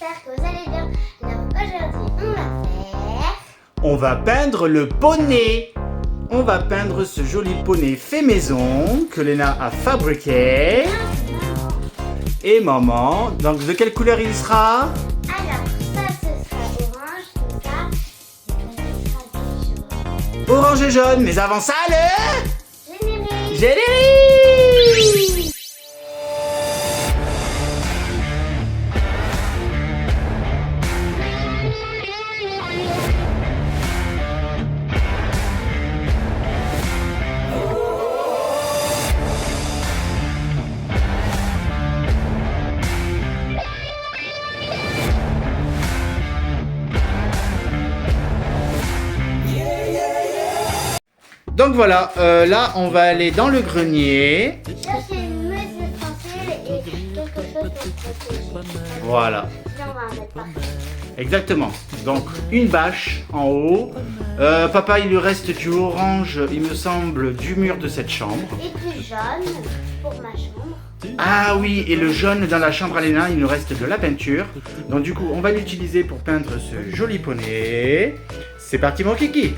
j'espère que vous allez bien. Alors aujourd'hui, On va peindre le poney. On va peindre ce joli poney fait maison que Léna a fabriqué. Et maman, donc de quelle couleur il sera? alors ça ce sera orange, tout ça, et puis ça sera jaune. Orange et jaune, mais avant ça, le Générique. générique. Donc voilà, là on va aller dans le grenier. Chercher une mousse essentielle et quelque chose pour protéger. Voilà, Là, on va en mettre partout. exactement. Donc une bâche en haut. Papa, il lui reste du orange, il me semble, du mur de cette chambre. Et du jaune pour ma chambre. Ah oui, et le jaune dans la chambre à Léna, il nous reste de la peinture. Donc du coup, on va l'utiliser pour peindre ce joli poney. C'est parti mon kiki.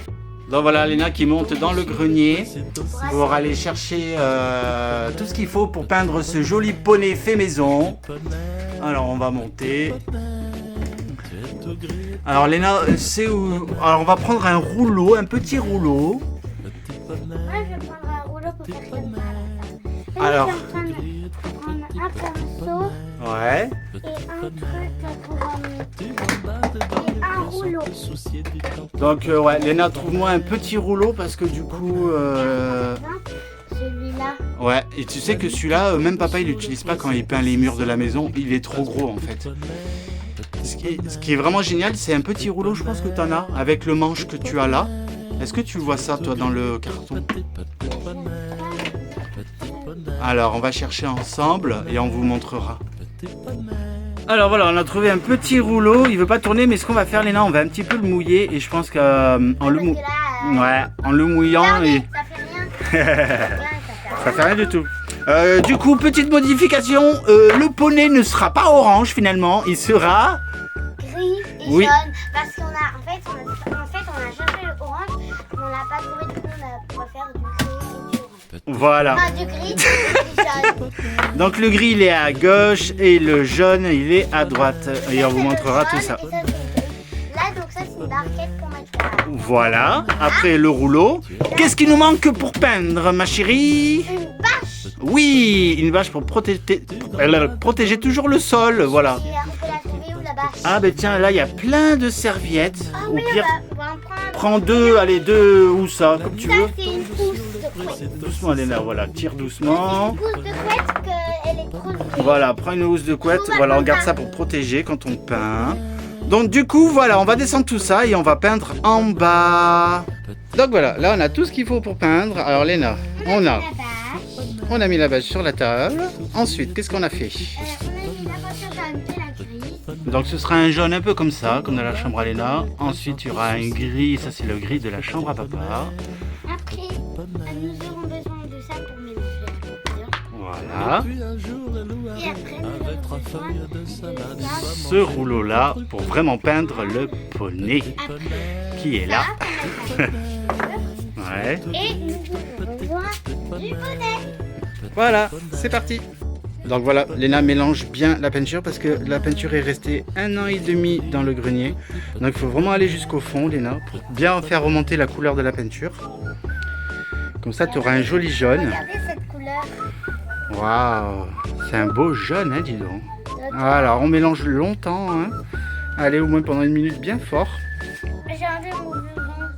Donc voilà, Léna qui monte dans le grenier pour aller chercher tout ce qu'il faut pour peindre ce joli poney fait maison. Alors on va monter. Alors Léna, c'est où? Alors on va prendre un rouleau, un petit rouleau. Moi, je vais prendre un rouleau pour faire comme ça. Alors. Je vais prendre un pinceau Ouais. et un truc pour et un rouleau. Donc ouais, Léna, trouve-moi un petit rouleau parce que du coup... Celui-là. Ouais, et tu sais que celui-là, même papa, il l'utilise pas quand il peint les murs de la maison. Il est trop gros en fait. Ce qui est vraiment génial, c'est un petit rouleau, je pense que tu en as, avec le manche que tu as là. Est-ce que tu vois ça, toi, dans le carton? Alors, on va chercher ensemble et on vous montrera. Alors voilà, on a trouvé un petit rouleau. Il veut pas tourner, mais ce qu'on va faire, Léna, on va un petit peu le mouiller. Et je pense qu'en le, en le mouillant... Et... Ça fait rien. Ça fait rien du tout. Du coup, petite modification, le poney ne sera pas orange finalement, il sera... Gris et Oui. jaune. Parce qu'on a, en fait, on a cherché le orange, mais on l'a pas trouvé, du coup, on va faire du gris et du orange. Voilà. Enfin, du gris et du jaune. Donc le gris il est à gauche et le jaune il est à droite. Et on vous montrera tout ça. Et ça, c'est le gris. Là, donc ça, c'est une barquette pour mettre là. Voilà, après le rouleau. Qu'est-ce qui nous manque pour peindre, ma chérie? Une bâche. Oui, une bâche pour protéger toujours le sol, voilà. Et on peut la trouver où, la bâche? Ah ben tiens, là il y a plein de serviettes. Ah Au oui, pire, on va en prendre. prends deux, allez deux ou ça, comme tu Ça, veux. c'est une pousse de couette. Doucement Léna, voilà, tire doucement. Une pousse de couette qu'elle est trop vieille. Voilà, prends une housse de couette, voilà, on garde ça pour protéger quand on peint. Donc du coup, voilà, on va descendre tout ça et on va peindre en bas. Donc voilà, là on a tout ce qu'il faut pour peindre. Alors Léna, La bâche. on a mis la bâche sur la table. Ensuite, qu'est-ce qu'on a fait? On a mis la voiture jaune et la grise. Donc ce sera un jaune un peu comme ça, comme dans la chambre à Léna. Ensuite, il y aura un gris, ça c'est le gris de la chambre à papa. Après, nous aurons besoin de ça pour mélanger la peinture. Voilà. Et après, nous aurons besoin de ça. Ce rouleau-là pour vraiment peindre le poney qui est là. Ouais. Et nous aurons besoin du bonnet. Voilà, c'est parti. Donc voilà, Léna mélange bien la peinture parce que la peinture est restée 1 an et demi dans le grenier. Donc il faut vraiment aller jusqu'au fond, Léna, pour bien faire remonter la couleur de la peinture. Comme ça, tu auras un joli jaune. Regardez cette couleur. Waouh, c'est un beau jaune, hein, dis donc. Alors, on mélange longtemps, hein. Allez, au moins pendant 1 minute bien fort. J'ai enlevé mon bleu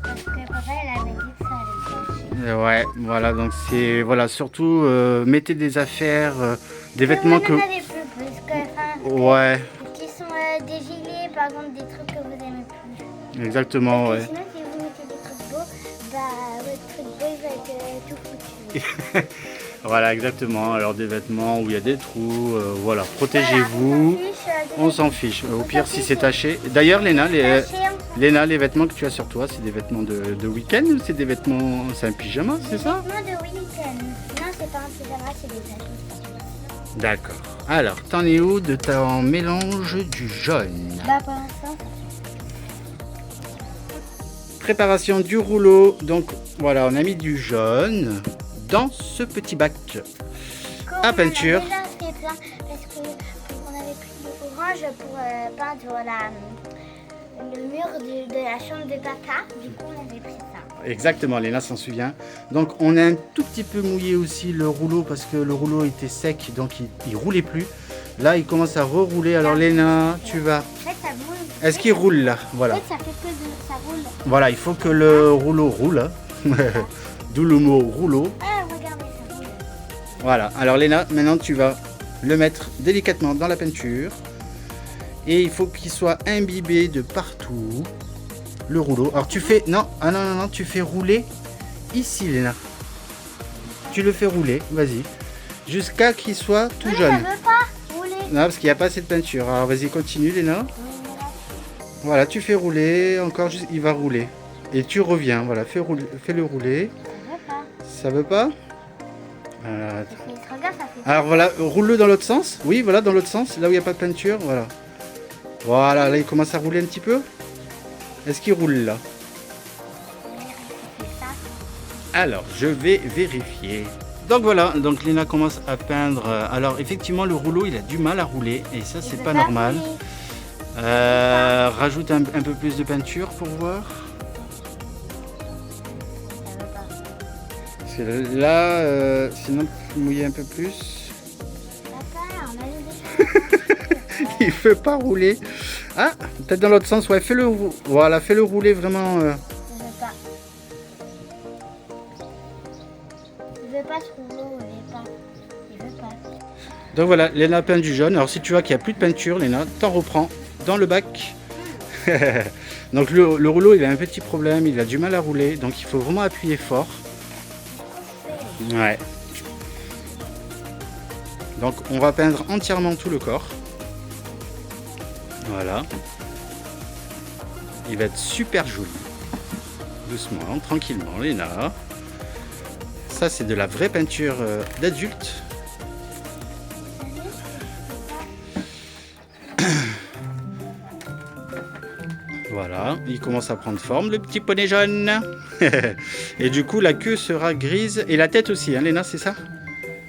parce que papa, elle avait dit que ça allait cacher. Ouais, voilà, donc c'est... Voilà, surtout, mettez des affaires, des vêtements que... Il y en a des plus que, Ouais, qui sont des gilets, par exemple, des trucs que vous aimez plus. exactement, Parce ouais. que sinon, si vous mettez des trucs beaux, bah, votre truc beau, il va être tout foutu. Voilà, exactement. Alors des vêtements où il y a des trous, voilà, protégez-vous. On s'en fiche. Au pire, si c'est taché. D'ailleurs, Léna, les vêtements que tu as sur toi, c'est des vêtements de week-end ou c'est des vêtements... C'est un pyjama, c'est ça? Vêtements de week-end. Non, c'est pas un pyjama, c'est des habits. D'accord. Alors, t'en es où de ton mélange du jaune? Bah pour l'instant, Préparation du rouleau. Donc, voilà, on a mis du jaune dans ce petit bac à peinture. On a déjà fait plein parce qu'on avait pris de l'orange pour peindre le mur de la chambre de papa. Du coup, on avait pris ça. Exactement, Léna s'en souvient. Donc, on a un tout petit peu mouillé aussi le rouleau parce que le rouleau était sec, donc il roulait plus. Là, il commence à rerouler. Alors, Léna, tu vas... En fait, ça boule. Est-ce qu'il roule là? Voilà. En fait, ça fait que ça roule. Voilà, il faut que le rouleau roule. Hein. D'où le mot rouleau. Ah, regardez, ça roule. Voilà. Alors, Léna, maintenant, tu vas le mettre délicatement dans la peinture. Et il faut qu'il soit imbibé de partout. Le rouleau. Alors, tu fais... Non, ah non, non, non, tu fais rouler ici, Léna. Tu le fais rouler, vas-y. Jusqu'à qu'il soit tout Mais jaune. ça veut pas rouler. Non, parce qu'il n'y a pas assez de peinture. Alors, vas-y, continue, Léna. Voilà, tu fais rouler, encore, il va rouler. Et tu reviens, voilà, fais-le rouler. Ça veut pas. Ça veut pas? Voilà. Regarde, ça fait. Alors voilà, roule-le dans l'autre sens. Oui, voilà, dans l'autre sens, là où il n'y a pas de peinture, voilà. Voilà, là, il commence à rouler un petit peu. Est-ce qu'il roule là? Alors, je vais vérifier. Donc voilà, donc Léna commence à peindre. Alors effectivement, le rouleau, il a du mal à rouler. Et ça, c'est pas normal. Rajoute un peu plus de peinture pour voir. Parce que là, sinon, mouiller un peu plus. Il veut pas rouler. Ah, peut-être dans l'autre sens. Ouais, fais-le. Voilà, fais-le rouler vraiment. Il veut pas. Il veut pas ce rouleau, il veut pas. Donc voilà, Léna peint du jaune. Alors si tu vois qu'il n'y a plus de peinture, Léna, t'en reprends dans le bac. Donc le rouleau, il a un petit problème, il a du mal à rouler, donc il faut vraiment appuyer fort. Ouais. Donc on va peindre entièrement tout le corps. Voilà. Il va être super joli. Doucement, tranquillement, Léna. Ça, c'est de la vraie peinture d'adulte. Voilà, il commence à prendre forme, le petit poney jaune. Et du coup, la queue sera grise. Et la tête aussi, hein, Léna, c'est ça?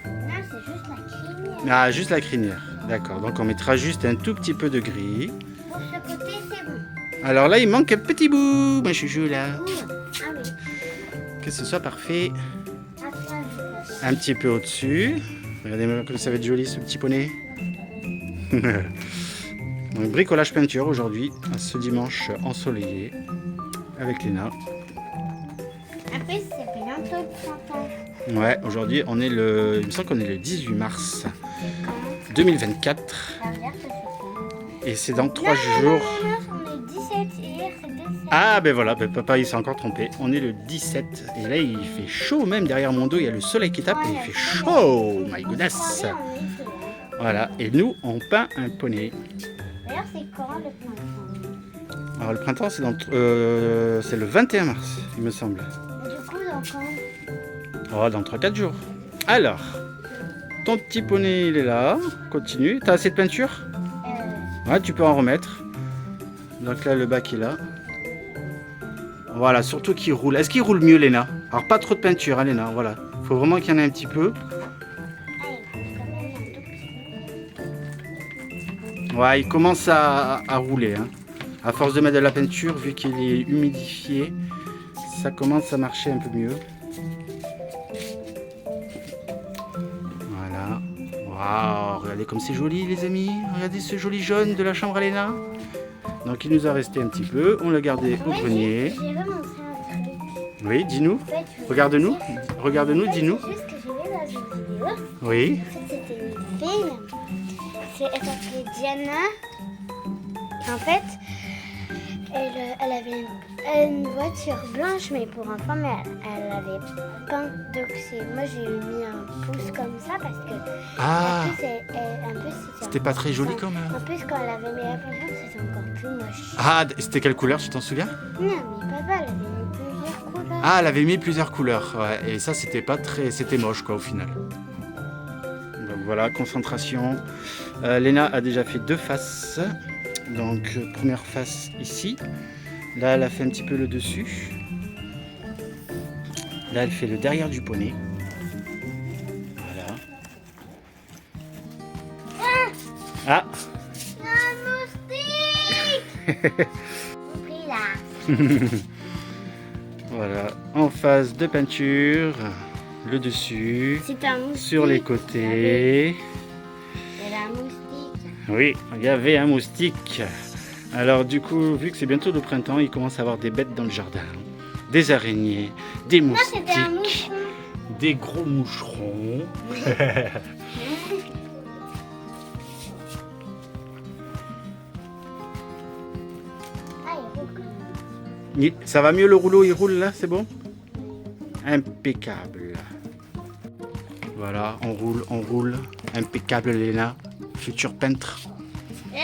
Non, c'est juste la crinière. Ah, juste la crinière. D'accord, donc on mettra juste un tout petit peu de gris. Pour ce côté, c'est bon. Alors là, il manque un petit bout, ma chouchou, là. Ah oui. Que ce soit parfait. Ah, ça, je Un petit peu au-dessus. Regardez comme ça va être joli, ce petit poney. Donc bricolage peinture aujourd'hui, ce dimanche ensoleillé, avec Léna. Après, c'est bientôt le printemps. Ouais, aujourd'hui, il me semble qu'on est le 18 mars 2024. Ça veut dire que c'est quand? Et c'est dans 3 jours. Non, on est 17 et hier c'est 17. Ah ben voilà, ben papa il s'est encore trompé. On est le 17 et là il fait chaud même derrière mon dos, il y a le soleil qui tape et il fait chaud, my goodness. Voilà, et nous on peint un poney. D'ailleurs, c'est quand le printemps? Alors le printemps c'est le 21 mars, il me semble. Du coup, dans quand? Oh, dans 3-4 jours. Alors, ton petit poney il est là, continue. T'as assez de peinture? Ouais, tu peux en remettre. Donc là le bac est là. Voilà, surtout qu'il roule. Est-ce qu'il roule mieux, Léna? Alors pas trop de peinture, hein, Léna, voilà. Faut vraiment qu'il y en ait un petit peu. Ouais, il commence à rouler. Hein. À force de mettre de la peinture, vu qu'il est humidifié, ça commence à marcher un peu mieux. Voilà. Waouh, regardez comme c'est joli, les amis. Regardez ce joli jaune de la chambre à Léna. Donc il nous a resté un petit peu. On l'a gardé au grenier. J'ai remontré un truc. Oui, dis-nous. En fait, Regarde-nous. Regarde-nous, dis-nous. C'est juste que j'ai vu dans une vidéo. Oui. C'était une fille. Elle s'appelait Diana. En fait, elle avait une voiture blanche, mais pour enfants, mais elle avait peint. Donc moi, j'ai mis un pouce comme ça parce que Ah, en plus, c'était pas très joli quand même. En plus, quand elle avait mis la peinture, c'était encore plus moche. Ah, c'était quelle couleur, tu t'en souviens? Non, mais papa, elle avait mis plusieurs couleurs. Ah, elle avait mis plusieurs couleurs. Ouais, et ça, c'était pas très... C'était moche, quoi, au final. Donc Voilà, concentration. Léna a déjà fait 2 faces. Donc, première face ici. Là, elle a fait un petit peu le dessus. Là, elle fait le derrière du poney. Voilà. Ah! Un moustique. Pris là. Voilà, en phase de peinture, le dessus, C'est un moustique. sur les côtés. C'est un moustique. Oui, il y avait un moustique. Alors du coup, vu que c'est bientôt le printemps, il commence à avoir des bêtes dans le jardin. Des araignées, des Non, c'était un moustiques, moucheron. des gros moucherons. Ah, il roule. Ça va mieux le rouleau, il roule là, c'est bon? Impeccable. Voilà, on roule. Impeccable Léna, future peintre. Eh,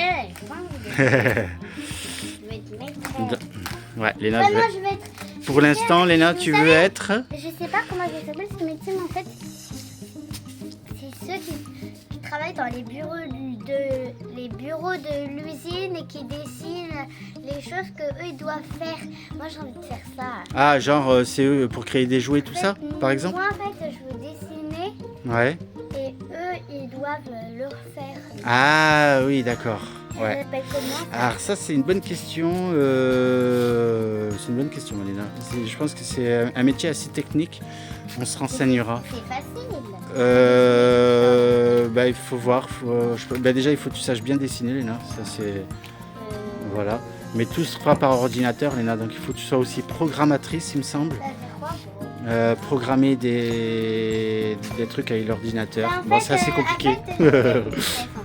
je vais te mettre. Ouais, Léna, Ouais, moi, je vais être. pour l'instant, Léna, Vous tu savez, veux être... Je sais pas comment ça s'appelle ce métier, mais en fait, c'est ceux qui travaillent dans les bureaux de l'usine et qui dessinent les choses que eux ils doivent faire. Moi, j'ai envie de faire ça. Ah, genre, c'est eux pour créer des jouets, tout En ça, fait, par exemple? Moi, en fait, je veux dessiner Ouais. et eux, ils doivent le refaire. Ah, oui, d'accord. Ça Ouais. s'appelle comment? Alors ça, c'est une bonne question. C'est une bonne question, Léna. Je pense que c'est un métier assez technique. On se renseignera. C'est facile. Bah, il faut voir. Bah, déjà, il faut que tu saches bien dessiner, Léna. Ça, c'est... Voilà. Mais tout se fera par ordinateur, Léna. Donc, il faut que tu sois aussi programmatrice, il me semble. Ça fait quoi? Programmer des trucs avec l'ordinateur. Bah, en Bon, fait, c'est assez compliqué. en fait, c'est plus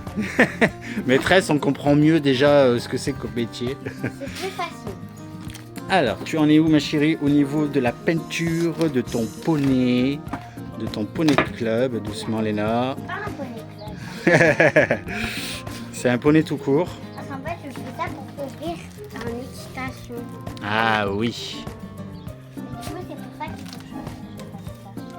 Maîtresse, on comprend mieux déjà ce que c'est comme métier. facile. Alors, tu en es où, ma chérie, au niveau de la peinture de ton poney, club? Doucement, Léna. Pas un poney club. C'est un poney tout court. Parce qu'en fait, je fais ça pour courir en équitation. Ah oui. Du coup, c'est pour ça qu'il faut que je fasse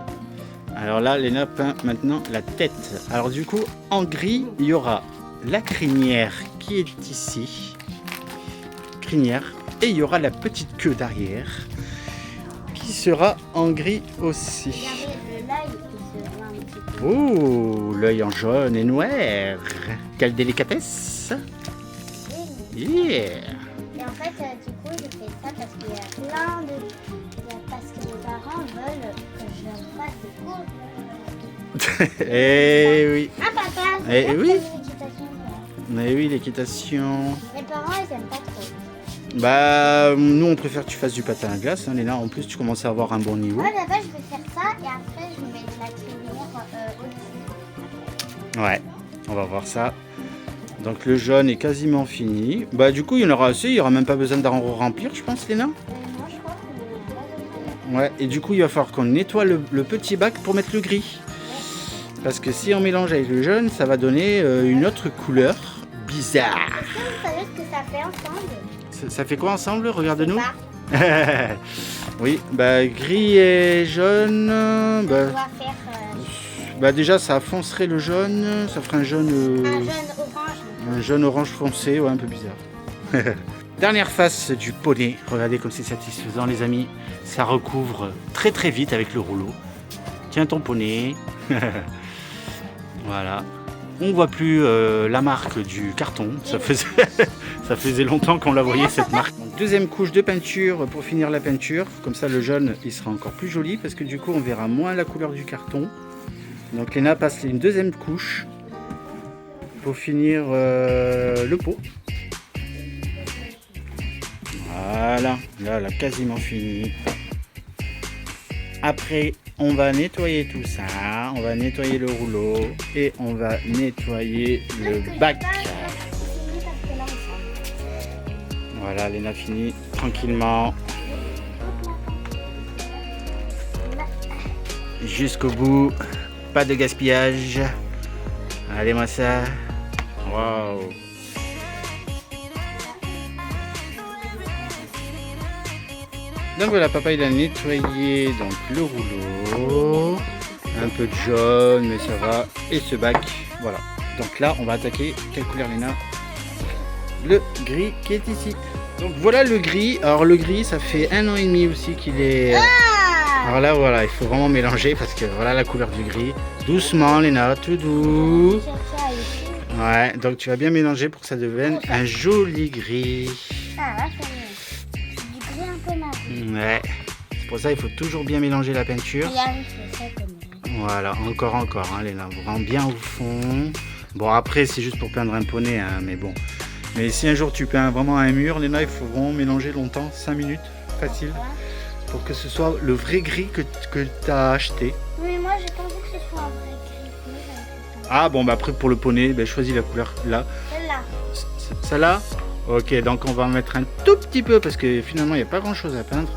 ça. Alors là, Léna peint maintenant la tête. Alors du coup, en gris, il y aura la crinière qui est ici. Crinière. Et il y aura la petite queue derrière qui sera en gris aussi. Regardez l'œil qui se voit un petit peu. Oh, l'œil en jaune et noir. Quelle délicatesse. Yeah. Et en fait, du coup, je fais ça parce qu'il y a plein de... Parce que mes parents veulent que je fasse des cours. Eh oui. Ah, papa, Eh c'est oui. l'équitation. Mais oui, l'équitation. Mes parents, ils aiment pas trop. Bah, nous, on préfère que tu fasses du patin à glace, hein, Léna. En plus, tu commences à avoir un bon niveau. Ouais, papa, je vais faire ça et après, je vais mettre la crinière au-dessus. Ouais, on va voir ça. Donc, le jaune est quasiment fini. Bah, du coup, il y en aura assez. Il n'y aura même pas besoin d'en remplir, je pense, Léna. Moi, je crois qu'on a pas de... Ouais, et du coup, il va falloir qu'on nettoie le petit bac pour mettre le gris. Parce que si on mélange avec le jaune, ça va donner une autre couleur bizarre. Est-ce que vous savez ce que ça fait ensemble? Ça fait quoi ensemble? Regarde-nous. Ça, Oui, bah gris et jaune. on Bah, doit faire bah déjà, ça foncerait le jaune. Ça ferait un jaune. un jaune orange. Un jaune orange foncé, ouais, un peu bizarre. Dernière face du poney. Regardez comme c'est satisfaisant, les amis. Ça recouvre très très vite avec le rouleau. Tiens ton poney. Voilà. On voit plus la marque du carton. Ça faisait longtemps qu'on la voyait, cette marque. Donc, deuxième couche de peinture pour finir la peinture. Comme ça, le jaune, il sera encore plus joli parce que du coup, on verra moins la couleur du carton. Donc, Léna passe une deuxième couche pour finir le pot. Voilà. Là, elle a quasiment fini. Après, on va nettoyer tout ça, on va nettoyer le rouleau et on va nettoyer le bac. Voilà, Léna finit tranquillement. Jusqu'au bout, pas de gaspillage. Allez, moi ça. Waouh. Donc voilà, papa il a nettoyé donc le rouleau. Un peu de jaune, mais ça va. Et ce bac, voilà. Donc là, on va attaquer. Quelle couleur, Léna? Le gris qui est ici. Donc voilà le gris. Alors le gris, ça fait 1 an et demi aussi qu'il est... Alors là, voilà, il faut vraiment mélanger parce que voilà la couleur du gris. Doucement, Léna, tout doux. Ouais, donc tu vas bien mélanger pour que ça devienne un joli gris. Ah, là, c'est du gris un peu marron. Ouais. C'est pour ça il faut toujours bien mélanger la peinture. Et avec le fait comme Voilà, encore, hein, Léna. Vraiment bien au fond. Bon, après, c'est juste pour peindre un poney, hein, mais bon. Mais si un jour tu peins vraiment un mur, Léna, il faut vraiment mélanger longtemps, 5 minutes, facile, pour que ce soit le vrai gris que tu as acheté. Mais moi, j'ai pas envie que ce soit un vrai gris. Ah bon, bah après pour le poney, ben, choisis la couleur là. Celle-là. Celle-là? Ok, donc on va en mettre un tout petit peu parce que finalement il n'y a pas grand chose à peindre.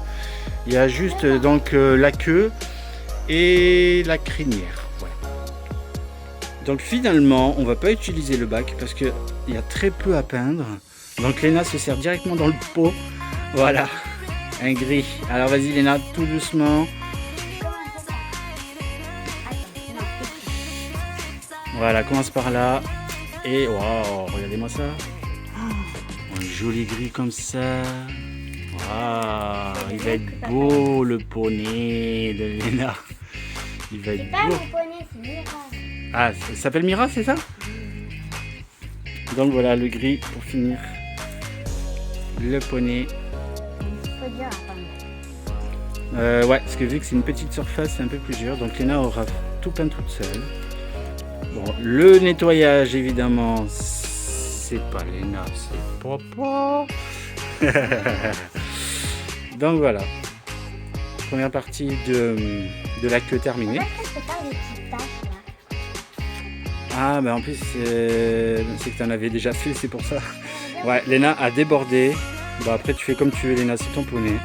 Il y a juste donc la queue et la crinière. Voilà. Donc finalement, on va pas utiliser le bac parce qu'il y a très peu à peindre. Donc Léna se sert directement dans le pot. Voilà, un gris. Alors vas-y Léna, tout doucement. Voilà, commence par là. Et waouh, regardez-moi ça. Un joli gris comme ça. Waouh, il va être beau le poney de Léna. Il va être C'est pas beau. mon poney, c'est Mira. Ah, ça s'appelle Mira, c'est ça? Donc voilà le gris pour finir. Le poney. Faut dur à peindre. Ouais, parce que vu que c'est une petite surface, c'est un peu plus dur. Donc Léna aura tout peint toute seule. Bon, le nettoyage évidemment, c'est pas Léna, c'est papa. Donc voilà. Première partie de la queue terminée. Pourquoi c'est pas des petites taches là? Ah, bah en plus, c'est que tu en avais déjà fait, c'est pour ça. Ouais, Léna a débordé. Bon, après, tu fais comme tu veux, Léna, c'est ton poney.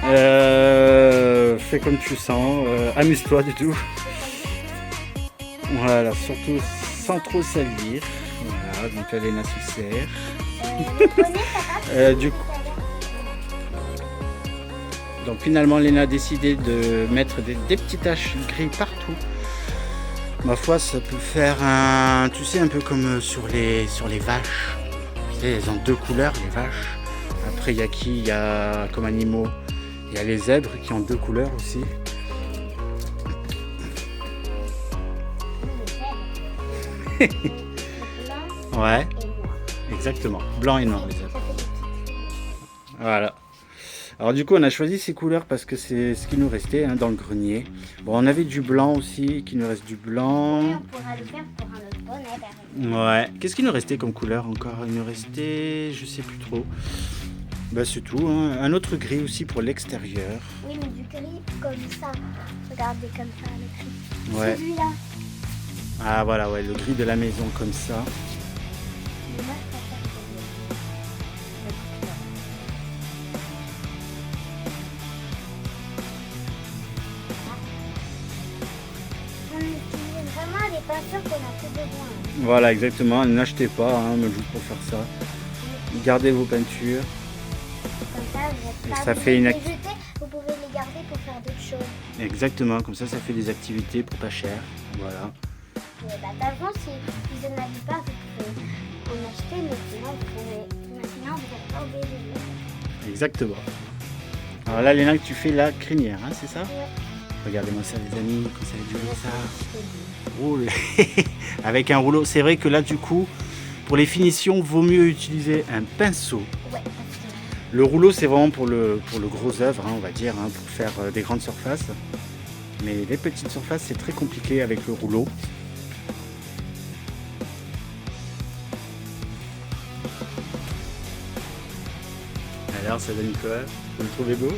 Fais comme tu sens. Amuse-toi du tout. Voilà, surtout sans trop salir. Voilà, donc là, Léna se sert. Le poney, ça va? Du coup, donc finalement, Léna a décidé de mettre des petites taches gris partout. Ma foi, ça peut faire un, tu sais, un peu comme sur les vaches. Tu sais, elles ont 2 couleurs, les vaches. Après, il y a qui? Il y a comme animaux, il y a les zèbres qui ont 2 couleurs aussi. Blanc Ouais, et noir. exactement. Blanc et noir, les zèbres. Ça fait des petites. Voilà. Alors du coup, on a choisi ces couleurs parce que c'est ce qui nous restait hein, dans le grenier. Bon, on avait du blanc aussi, qu'il nous reste du blanc. Et on pourra le faire pour un autre bonnet, par exemple. Ouais. Qu'est-ce qui nous restait comme couleur encore? Il nous restait, je sais plus trop. Bah c'est tout. Hein. Un autre gris aussi pour l'extérieur. Oui, mais du gris comme ça. Regardez comme ça, le gris. Ouais. Celui-là. Ah voilà, ouais, le gris de la maison comme ça. Mais moi, je préfère celui-là. On utilise vraiment les peintures qu'on a plus besoin. Voilà, exactement. N'achetez pas, hein, même juste pour faire ça. Gardez vos peintures. Comme ça, vous êtes Et pas ça obligé fait une de les acti- jeter, vous pouvez les garder pour faire d'autres choses. Exactement, comme ça fait des activités pour pas cher. Voilà. Et bah, d'avant, si vous n'en avez pas, vous pouvez en acheter, mais sinon, vous n'êtes pas obligé de le faire. Exactement. Alors là, Léna, tu fais la crinière, hein, c'est ça? Ouais. Regardez-moi ça, les amis, comme ça va être joli ça. Oh, avec un rouleau. C'est vrai que là, du coup, pour les finitions, vaut mieux utiliser un pinceau. Ouais, parce que Le rouleau, c'est vraiment pour le gros œuvre, hein, on va dire, hein, pour faire des grandes surfaces. Mais les petites surfaces, c'est très compliqué avec le rouleau. Alors, ça donne quoi? Vous le trouvez beau?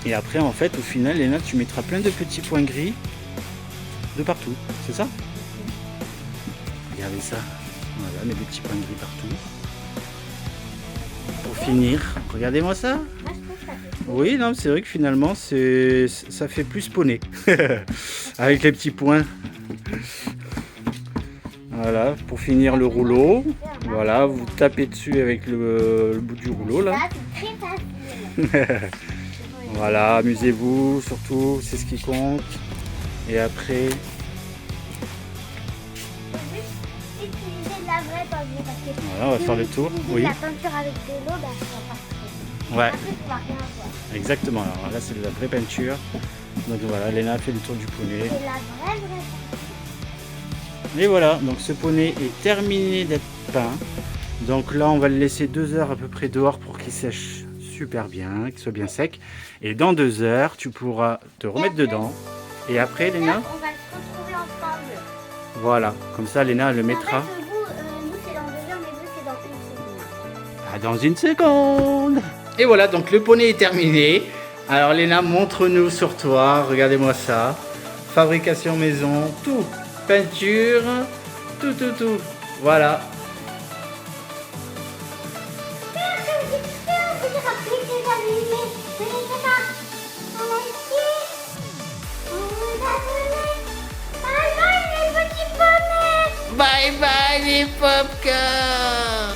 Et après, en fait, au final, Léna, tu mettras plein de petits points gris de partout, c'est ça? Regardez ça. Voilà, mais des petits points gris partout. Pour finir, regardez-moi ça. moi, je trouve que ça fait Oui, non, c'est vrai que finalement, ça fait plus poney. Avec les petits points. Voilà, pour finir le rouleau. Voilà, vous tapez dessus avec le bout du rouleau là. ça, c'est très facile. Voilà, amusez-vous surtout, c'est ce qui compte. Et après, Utiliser de la vraie peinture parce que voilà, on va faire le tour. Oui, la peinture avec de l'eau, ben, ça va pas. ouais, Après, tu vas rien voir. exactement. Alors là, c'est de la vraie peinture. Donc voilà, Léna a fait le tour du poney. C'est la vraie peinture. Et voilà, donc ce poney est terminé d'être peint. Donc là, on va le laisser 2 heures à peu près dehors pour qu'il sèche super bien, qu'il soit bien sec. Et dans 2 heures, tu pourras te remettre dedans. Et après, Léna, On va se retrouver ensemble. voilà, comme ça, Léna elle le En mettra. fait, nous c'est dans 2 heures, mais vous c'est dans 1 seconde. Dans une seconde. Et voilà, donc le poney est terminé. Alors Léna, montre-nous sur toi, regardez-moi ça. Fabrication maison, tout. Peinture, tout. Voilà. Bye bye les popcorn.